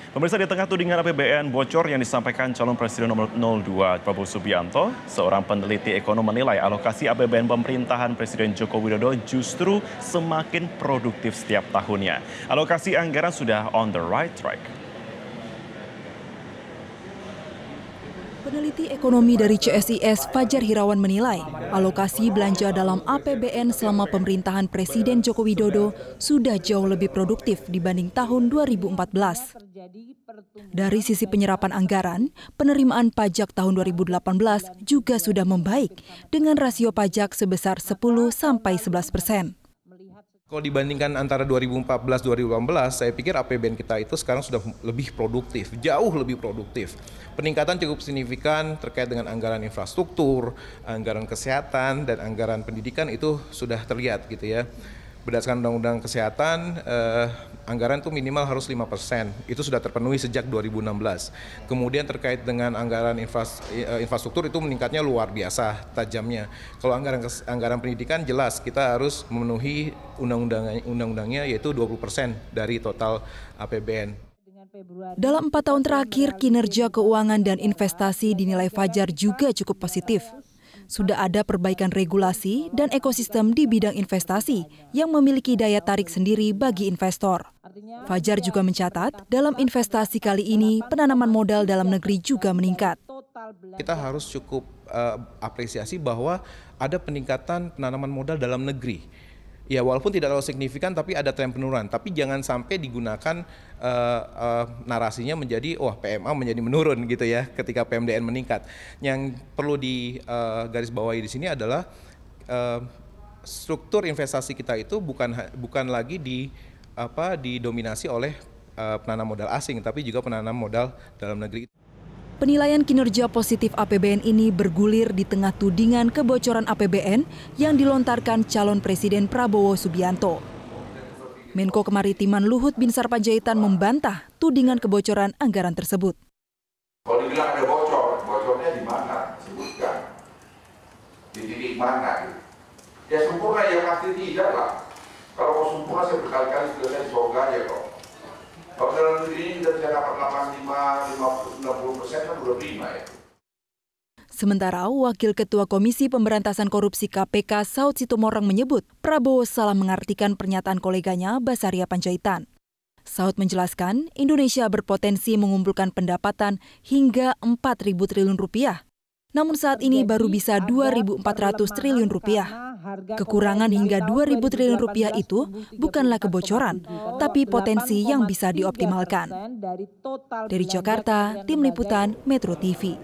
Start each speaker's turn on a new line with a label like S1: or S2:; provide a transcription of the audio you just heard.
S1: Pemirsa, di tengah tudingan APBN bocor yang disampaikan calon presiden nomor 02 Prabowo Subianto, seorang peneliti ekonomi menilai alokasi APBN pemerintahan Presiden Joko Widodo justru semakin produktif setiap tahunnya. Alokasi anggaran sudah on the right track.
S2: Peneliti ekonomi dari CSIS Fajar Hirawan menilai alokasi belanja dalam APBN selama pemerintahan Presiden Joko Widodo sudah jauh lebih produktif dibanding tahun 2014. Dari sisi penyerapan anggaran, penerimaan pajak tahun 2018 juga sudah membaik dengan rasio pajak sebesar 10–11%.
S3: Kalau dibandingkan antara 2014-2018, saya pikir APBN kita itu sekarang sudah lebih produktif, jauh lebih produktif. Peningkatan cukup signifikan terkait dengan anggaran infrastruktur, anggaran kesehatan, dan anggaran pendidikan itu sudah terlihat gitu ya. Berdasarkan Undang-Undang Kesehatan, anggaran itu minimal harus 5%. Itu sudah terpenuhi sejak 2016. Kemudian terkait dengan anggaran infrastruktur itu meningkatnya luar biasa tajamnya. Kalau anggaran pendidikan jelas kita harus memenuhi undang-undangnya yaitu 20% dari total APBN.
S2: Dalam 4 tahun terakhir, kinerja keuangan dan investasi dinilai Fajar juga cukup positif. Sudah ada perbaikan regulasi dan ekosistem di bidang investasi yang memiliki daya tarik sendiri bagi investor. Fajar juga mencatat, dalam investasi kali ini penanaman modal dalam negeri juga meningkat.
S3: Kita harus cukup apresiasi bahwa ada peningkatan penanaman modal dalam negeri. Ya, walaupun tidak terlalu signifikan, tapi ada tren penurunan. Tapi jangan sampai digunakan narasinya menjadi, wah PMA menjadi menurun gitu ya, ketika PMDN meningkat. Yang perlu digarisbawahi di sini adalah struktur investasi kita itu bukan lagi didominasi oleh penanam modal asing, tapi juga penanam modal dalam negeri.
S2: Penilaian kinerja positif APBN ini bergulir di tengah tudingan kebocoran APBN yang dilontarkan calon Presiden Prabowo Subianto. Menko Kemaritiman Luhut Binsar Panjaitan membantah tudingan kebocoran anggaran tersebut.
S4: Kalau dibilang ada bocor, bocornya di mana? Sebutkan. Di titik mana? Gitu. Ya sempurna ya pasti tidak lah. Kalau mau sempurna saya berkali-kali sudah di surga aja kok. Kalau dalam negeri ini kita bisa dapat 85–60% kan udah prima ya.
S2: Sementara Wakil Ketua Komisi Pemberantasan Korupsi KPK Saud Situmorang menyebut Prabowo salah mengartikan pernyataan koleganya Basaria Panjaitan. Saud menjelaskan Indonesia berpotensi mengumpulkan pendapatan hingga 4.000 triliun rupiah. Namun saat ini baru bisa 2.400 triliun rupiah. Kekurangan hingga 2.000 triliun rupiah itu bukanlah kebocoran, tapi potensi yang bisa dioptimalkan. Dari Jakarta, Tim Liputan Metro TV.